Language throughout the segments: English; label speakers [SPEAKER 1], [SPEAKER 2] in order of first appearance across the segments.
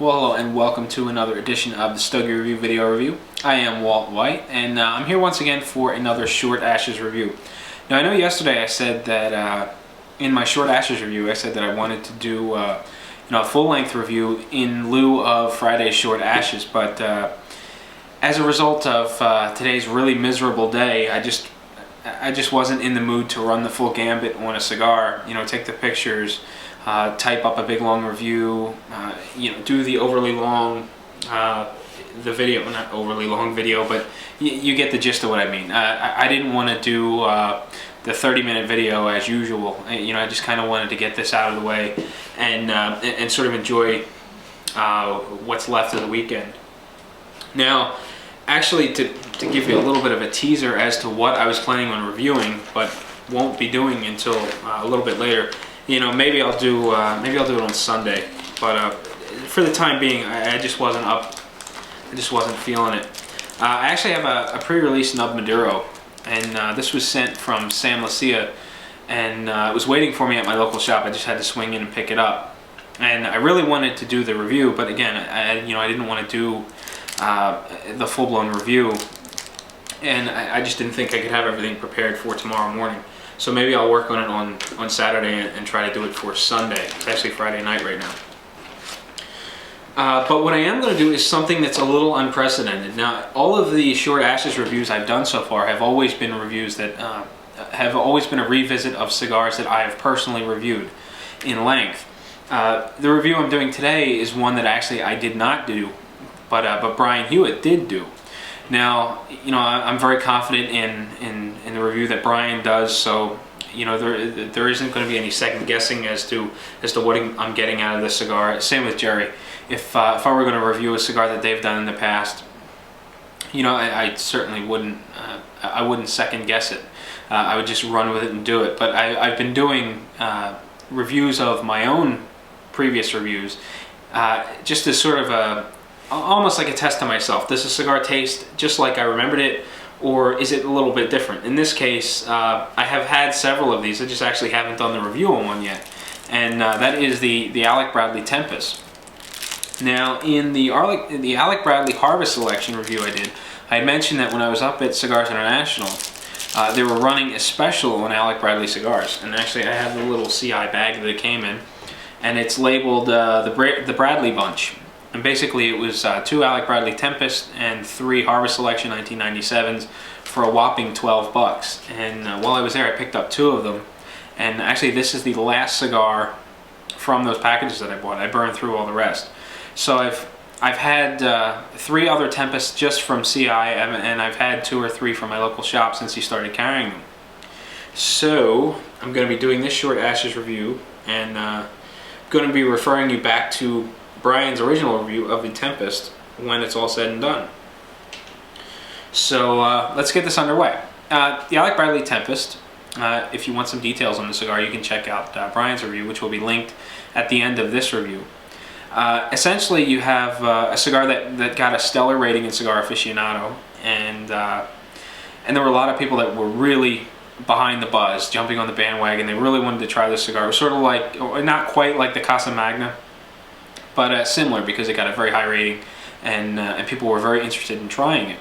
[SPEAKER 1] Well, hello and welcome to another edition of the Stogie Review video review. I am Walt White, and I'm here once again for another Short Ashes review. Now, I know yesterday I said that in my Short Ashes review, I said that I wanted to do a full-length review in lieu of Friday's Short Ashes, but as a result of today's really miserable day, I just wasn't in the mood to run the full gambit on a cigar. Take the pictures, type up a big long review, do the overly long, the video, not overly long video, but you get the gist of what I mean. I didn't want to do the 30-minute video as usual. I just kind of wanted to get this out of the way and sort of enjoy what's left of the weekend. Now, actually, to give you a little bit of a teaser as to what I was planning on reviewing, but won't be doing until a little bit later. Maybe I'll do it on Sunday, but for the time being, I just wasn't up. I just wasn't feeling it. I actually have a pre-release Nub Maduro, and this was sent from San Lucia, and it was waiting for me at my local shop. I just had to swing in and pick it up, and I really wanted to do the review, but again, I didn't want to do the full-blown review, and I just didn't think I could have everything prepared for tomorrow morning. So maybe I'll work on it on Saturday and try to do it for Sunday. It's actually Friday night right now. But what I am going to do is something that's a little unprecedented. Now, all of the Short Ashes reviews I've done so far have always been reviews that have always been a revisit of cigars that I have personally reviewed in length. The review I'm doing today is one that actually I did not do, but Brian Hewitt did do. Now, I'm very confident in the review that Brian does, so there isn't going to be any second guessing as to what I'm getting out of this cigar. Same with Jerry. If I were going to review a cigar that they've done in the past, I certainly wouldn't. I wouldn't second guess it. I would just run with it and do it. But I've been doing reviews of my own previous reviews, just as sort of almost like a test to myself. Does the cigar taste just like I remembered it, or is it a little bit different? In this case, I have had several of these. I just actually haven't done the review on one yet, and that is the Alec Bradley Tempus. Now, in the Alec Bradley Harvest Selection review I had mentioned that when I was up at Cigars International, they were running a special on Alec Bradley cigars, and actually I have the little CI bag that it came in, and it's labeled the Bradley Bunch. And basically it was 2 Alec Bradley Tempest and 3 Harvest Selection 1997s for a whopping $12. And while I was there, I picked up 2 of them. And actually this is the last cigar from those packages that I bought. I burned through all the rest. So I've had 3 other Tempests just from CI, and I've had 2 or 3 from my local shop since he started carrying them. So I'm going to be doing this Short Ashes review, and going to be referring you back to Brian's original review of the Tempest when it's all said and done. So let's get this underway. The Alec Bradley Tempest, if you want some details on the cigar, you can check out Brian's review, which will be linked at the end of this review. Essentially, you have a cigar that got a stellar rating in Cigar Aficionado, and there were a lot of people that were really behind the buzz, jumping on the bandwagon. They really wanted to try this cigar. It was sort of like, not quite like the Casa Magna, but similar, because it got a very high rating, and people were very interested in trying it.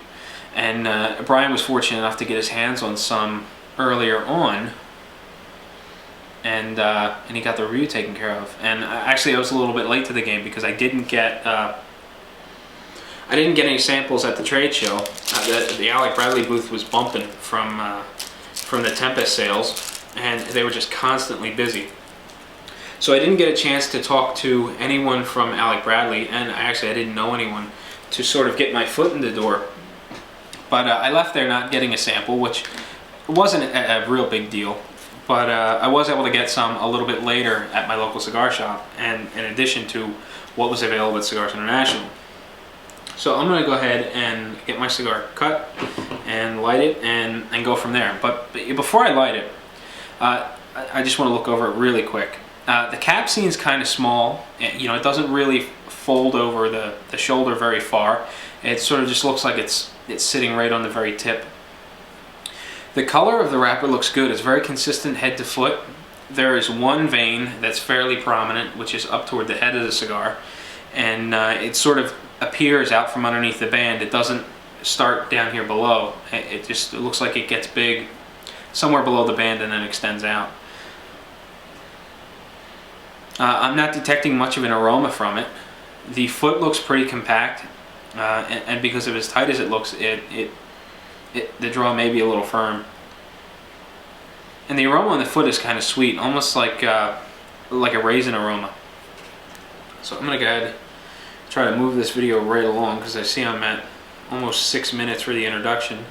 [SPEAKER 1] And Brian was fortunate enough to get his hands on some earlier on, and he got the review taken care of. And actually, I was a little bit late to the game because I didn't get any samples at the trade show. The Alec Bradley booth was bumping from the Tempest sales, and they were just constantly busy. So I didn't get a chance to talk to anyone from Alec Bradley, and actually I didn't know anyone to sort of get my foot in the door. But I left there not getting a sample, which wasn't a real big deal. But I was able to get some a little bit later at my local cigar shop, and in addition to what was available at Cigars International. So I'm going to go ahead and get my cigar cut and light it and go from there. But before I light it, I just want to look over it really quick. The cap scene's kind of small. It doesn't really fold over the shoulder very far. It sort of just looks like it's sitting right on the very tip. The color of the wrapper looks good. It's very consistent head to foot. There is one vein that's fairly prominent, which is up toward the head of the cigar, and it sort of appears out from underneath the band. It doesn't start down here below. It just looks like it gets big somewhere below the band and then extends out. I'm not detecting much of an aroma from it. The foot looks pretty compact, and because of as tight as it looks, the draw may be a little firm. And the aroma on the foot is kind of sweet, almost like a raisin aroma. So I'm going to go ahead and try to move this video right along, because I see I'm at almost 6 minutes for the introduction,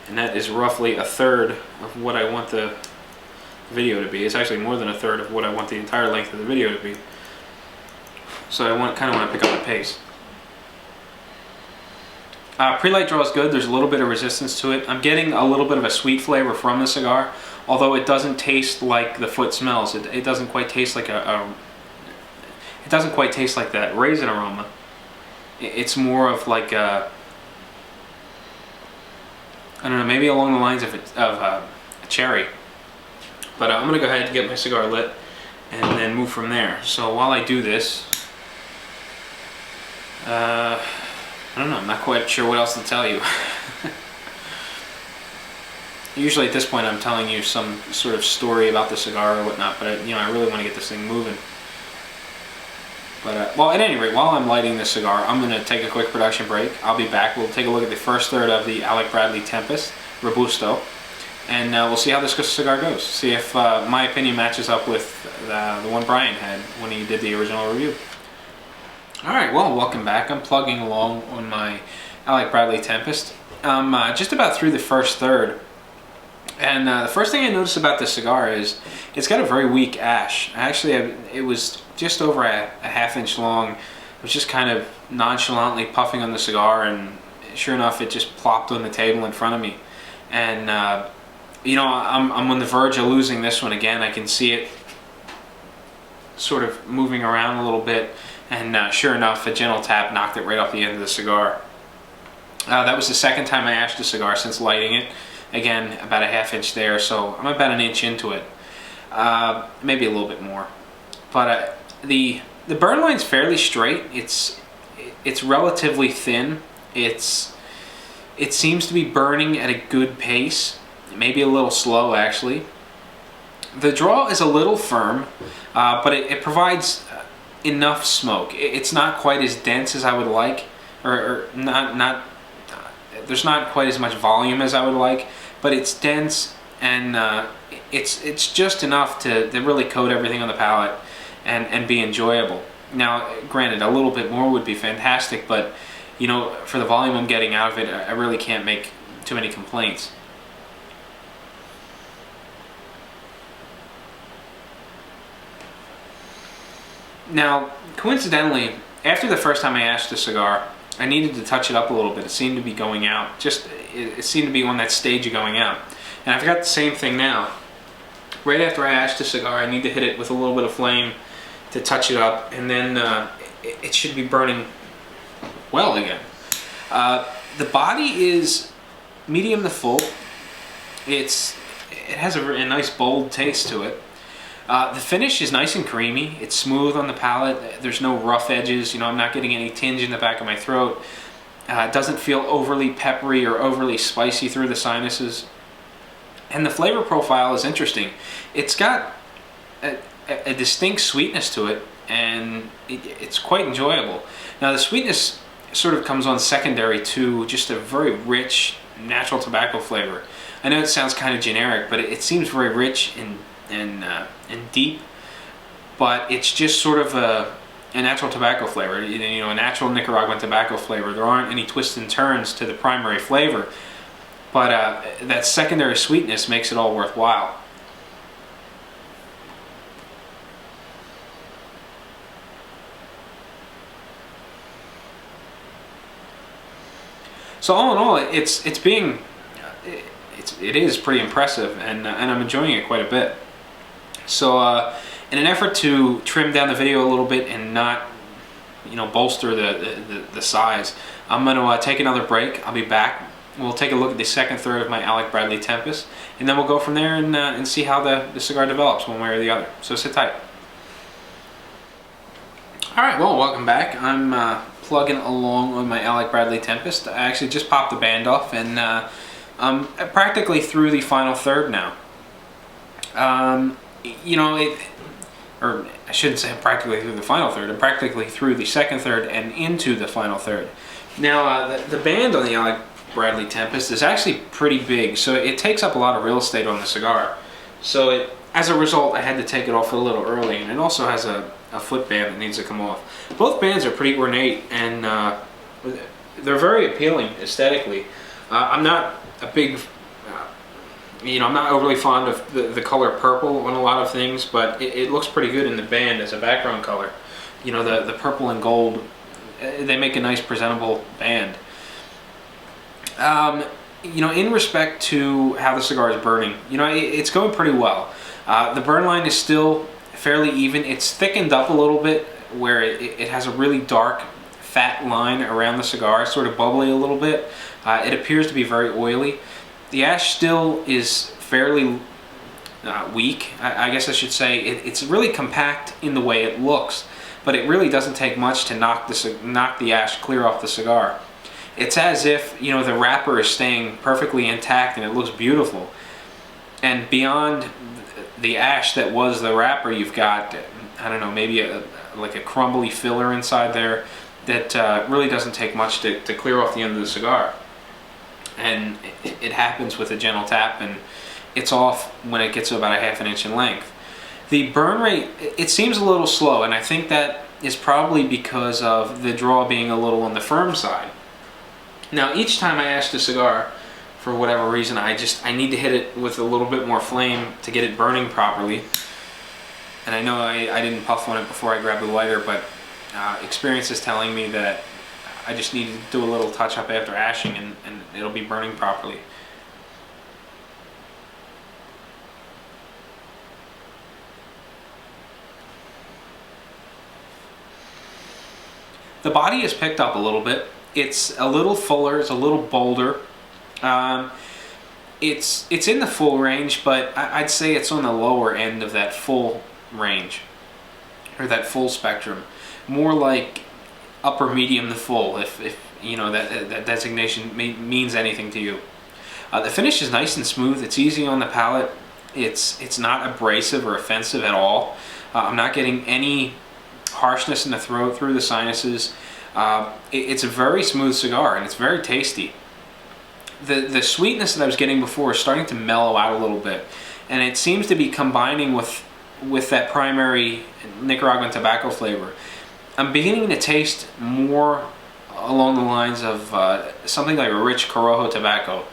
[SPEAKER 1] and that is roughly a third of what I want the video to be. It's actually more than a third of what I want the entire length of the video to be. So I kind of want to pick up the pace. Pre-light draw is good. There's a little bit of resistance to it. I'm getting a little bit of a sweet flavor from the cigar, although it doesn't taste like the foot smells. It doesn't quite taste like it doesn't quite taste like that raisin aroma. It's more of like a, I don't know, maybe along the lines of a cherry. But I'm going to go ahead and get my cigar lit and then move from there. So while I do this, I don't know, I'm not quite sure what else to tell you. Usually at this point I'm telling you some sort of story about the cigar or whatnot, but I really want to get this thing moving. But well, at any rate, while I'm lighting this cigar, I'm going to take a quick production break. I'll be back. We'll take a look at the first third of the Alec Tempus Robusto, and we'll see how this cigar goes. See if my opinion matches up with the one Brian had when he did the original review. Alright, well, welcome back. I'm plugging along on my Alec Tempest. I'm just about through the first third. And the first thing I noticed about this cigar is it's got a very weak ash. Actually, it was just over a half-inch long. I was just kind of nonchalantly puffing on the cigar, and sure enough, it just plopped on the table in front of me. And, I'm on the verge of losing this one again. I can see it sort of moving around a little bit. And sure enough, a gentle tap knocked it right off the end of the cigar. That was the second time I ashed the cigar since lighting it. Again, about a half-inch there, so I'm about an inch into it. Maybe a little bit more. But the burn line's fairly straight. It's relatively thin. It seems to be burning at a good pace. Maybe a little slow, actually. The draw is a little firm, but it provides enough smoke. It's not quite as dense as I would like, or not. There's not quite as much volume as I would like, but it's dense, and it's just enough to really coat everything on the palate and be enjoyable. Now, granted, a little bit more would be fantastic, but for the volume I'm getting out of it, I really can't make too many complaints. Now, coincidentally, after the first time I ashed the cigar, I needed to touch it up a little bit. It seemed to be going out. It seemed to be on that stage of going out. And I've got the same thing now. Right after I ashed the cigar, I need to hit it with a little bit of flame to touch it up, and then it should be burning well again. The body is medium to full. It has a nice bold taste to it. The finish is nice and creamy. It's smooth on the palate. There's no rough edges. I'm not getting any tinge in the back of my throat. It doesn't feel overly peppery or overly spicy through the sinuses. And the flavor profile is interesting. It's got a distinct sweetness to it, and it's quite enjoyable. Now, the sweetness sort of comes on secondary to just a very rich natural tobacco flavor. I know it sounds kind of generic, but it seems very rich and deep, but it's just sort of a natural tobacco flavor, a natural Nicaraguan tobacco flavor. There aren't any twists and turns to the primary flavor, but that secondary sweetness makes it all worthwhile. So all in all, it is pretty impressive, and I'm enjoying it quite a bit. So in an effort to trim down the video a little bit and not bolster the size, I'm going to take another break. I'll be back. We'll take a look at the second third of my Alec Tempus, and then we'll go from there and see how the cigar develops one way or the other. So sit tight. Alright, well, welcome back. I'm plugging along on my Alec Bradley Tempest. I actually just popped the band off, and I'm practically through the final third now. Or I shouldn't say I'm practically through the final third. I'm practically through the second third and into the final third. Now, the band on the Alec Bradley Tempest is actually pretty big, so it takes up a lot of real estate on the cigar. So as a result, I had to take it off a little early, and it also has a foot band that needs to come off. Both bands are pretty ornate, and they're very appealing aesthetically. I'm not a big, I'm not overly fond of the color purple on a lot of things, but it looks pretty good in the band as a background color. You know, the purple and gold, they make a nice presentable band. In respect to how the cigar is burning, it's going pretty well. The burn line is still fairly even. It's thickened up a little bit where it has a really dark, fat line around the cigar, sort of bubbly a little bit. It appears to be very oily. The ash still is fairly weak, I guess I should say. It's really compact in the way it looks, but it really doesn't take much to knock the ash clear off the cigar. It's as if, the wrapper is staying perfectly intact and it looks beautiful. And beyond the ash that was the wrapper, you've got, I don't know, maybe like a crumbly filler inside there that really doesn't take much to clear off the end of the cigar. And it happens with a gentle tap, and it's off when it gets to about a ½ an inch in length. The burn rate, it seems a little slow, and I think that is probably because of the draw being a little on the firm side. Now, each time I ash the cigar, for whatever reason, I need to hit it with a little bit more flame to get it burning properly. And I know I didn't puff on it before I grabbed the lighter, but experience is telling me that I just need to do a little touch up after ashing, and it'll be burning properly. The body is picked up a little bit. It's a little fuller, it's a little bolder. It's in the full range, but I'd say it's on the lower end of that full range, or that full spectrum. More like upper medium to full, if that designation means anything to you. The finish is nice and smooth. It's easy on the palate. It's not abrasive or offensive at all. I'm not getting any harshness in the throat through the sinuses. It's a very smooth cigar, and it's very tasty. The sweetness that I was getting before is starting to mellow out a little bit, and it seems to be combining with that primary Nicaraguan tobacco flavor. I'm beginning to taste more along the lines of something like a rich Corojo tobacco,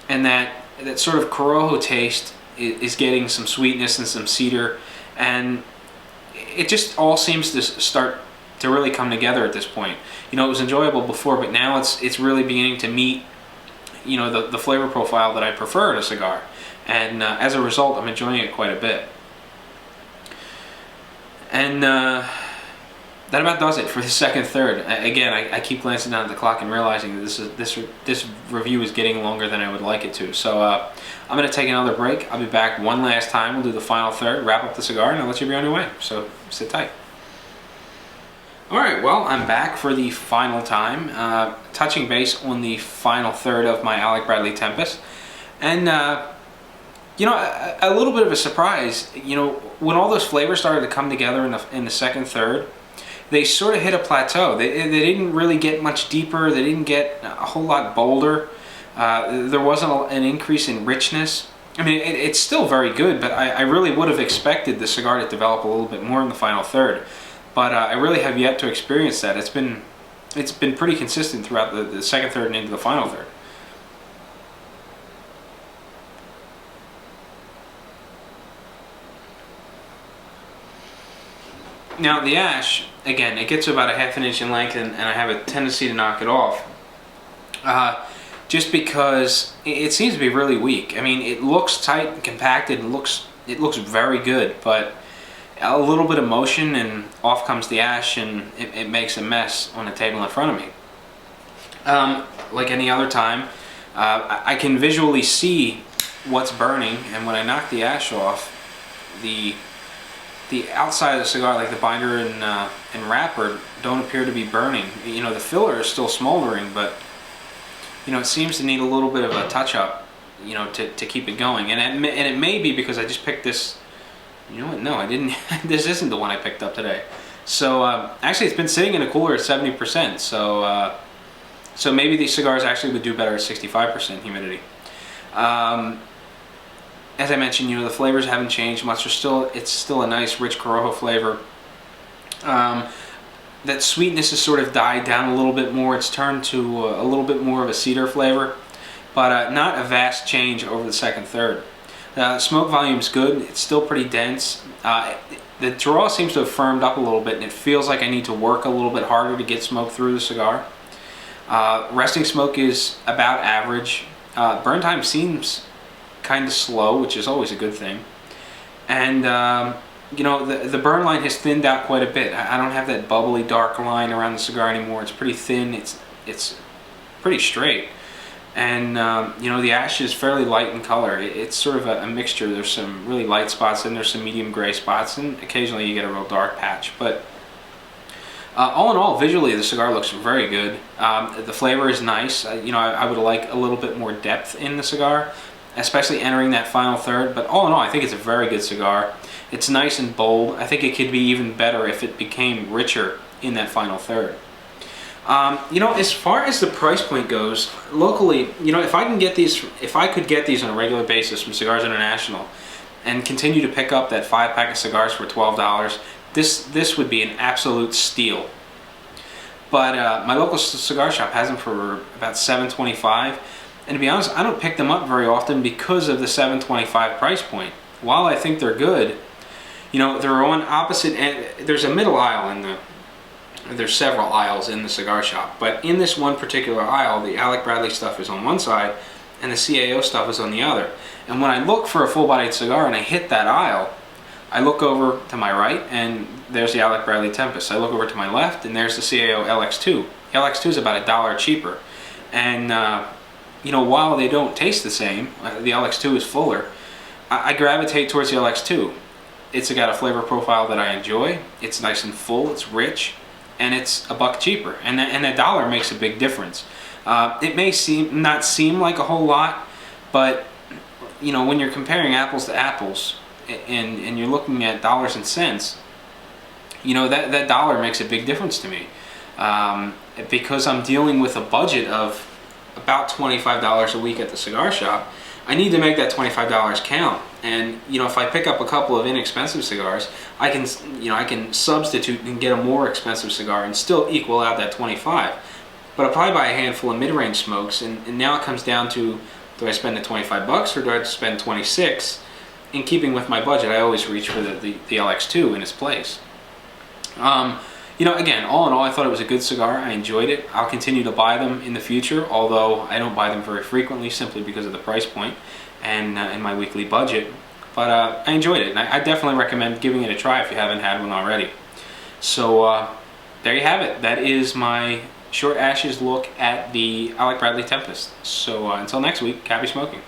[SPEAKER 1] and that sort of Corojo taste is getting some sweetness and some cedar, and it just all seems to start to really come together at this point. It was enjoyable before, but now it's really beginning to meet the flavor profile that I prefer in a cigar, and as a result, I'm enjoying it quite a bit. And that about does it for the second third. Again, I keep glancing down at the clock and realizing that this review is getting longer than I would like it to. So I'm going to take another break. I'll be back one last time. We'll do the final third, wrap up the cigar, and I'll let you be on your way. So sit tight. Alright, well, I'm back for the final time, touching base on the final third of my Alec Bradley Tempus. And, a little bit of a surprise, when all those flavors started to come together in the second third, they sort of hit a plateau. They didn't really get much deeper. They didn't get a whole lot bolder. There wasn't an increase in richness. I mean, it's still very good, but I really would have expected the cigar to develop a little bit more in the final third. But I really have yet to experience that. It's been pretty consistent throughout the second third and into the final third. Now the ash, again, it gets to about a ½ an inch in length, and I have a tendency to knock it off. Just because it seems to be really weak. I mean, it looks tight and compacted, and it looks very good, but a little bit of motion and off comes the ash, and it makes a mess on the table in front of me. Like any other time, I can visually see what's burning, and when I knock the ash off, the the outside of the cigar, like the binder and wrapper, don't appear to be burning. You know, the filler is still smoldering, but you know, it seems to need a little bit of a touch-up, you know, to keep it going. And it may be because I just picked this. You know what? No, I didn't. This isn't the one I picked up today. So actually, it's been sitting in a cooler at 70%. So maybe these cigars actually would do better at 65% humidity. As I mentioned, you know, the flavors haven't changed much. It's still a nice, rich Corojo flavor. That sweetness has sort of died down a little bit more. It's turned to a little bit more of a cedar flavor, but not a vast change over the second third. Smoke volume's good. It's still pretty dense. The draw seems to have firmed up a little bit, and it feels like I need to work a little bit harder to get smoke through the cigar. Resting smoke is about average. Burn time seems kind of slow, which is always a good thing. And you know, the burn line has thinned out quite a bit. I don't have that bubbly dark line around the cigar anymore. It's pretty thin. It's pretty straight. And you know, the ash is fairly light in color. It's sort of a mixture. There's some really light spots and there's some medium gray spots, and occasionally you get a real dark patch. But all in all, visually the cigar looks very good. The flavor is nice. You know, I would like a little bit more depth in the cigar, especially entering that final third. But all in all, I think it's a very good cigar. It's nice and bold. I think it could be even better if it became richer in that final third. You know, as far as the price point goes, locally, you know, if I could get these on a regular basis from Cigars International and continue to pick up that 5-pack of cigars for $12, this would be an absolute steal. But my local cigar shop has them for about $7.25, and to be honest, I don't pick them up very often because of the $7.25 price point. While I think they're good, you know, they're on opposite end. There's a middle aisle there's several aisles in the cigar shop, but in this one particular aisle, the Alec Bradley stuff is on one side and the CAO stuff is on the other. And when I look for a full-bodied cigar and I hit that aisle, I look over to my right and there's the Alec Bradley Tempus. I look over to my left and there's the CAO LX2. The LX2 is about $1 cheaper. And you know, while they don't taste the same, the LX2 is fuller, I gravitate towards the LX2. It's got a flavor profile that I enjoy. It's nice and full, it's rich, and it's $1 cheaper. And a dollar makes a big difference. It may not seem like a whole lot, but you know, when you're comparing apples to apples and you're looking at dollars and cents, you know, that dollar makes a big difference to me. Because I'm dealing with a budget of about $25 a week at the cigar shop, I need to make that $25 count. And you know, if I pick up a couple of inexpensive cigars, I can substitute and get a more expensive cigar and still equal out that 25. But I'll probably buy a handful of mid-range smokes, and now it comes down to, do I spend the 25 bucks or do I spend 26? In keeping with my budget, I always reach for the LX2 in its place. You know, again, all in all, I thought it was a good cigar. I enjoyed it. I'll continue to buy them in the future, although I don't buy them very frequently simply because of the price point and my weekly budget. But I enjoyed it, and I definitely recommend giving it a try if you haven't had one already. So there you have it. That is my Short Ashes look at the Alec Bradley Tempest. So until next week, happy smoking.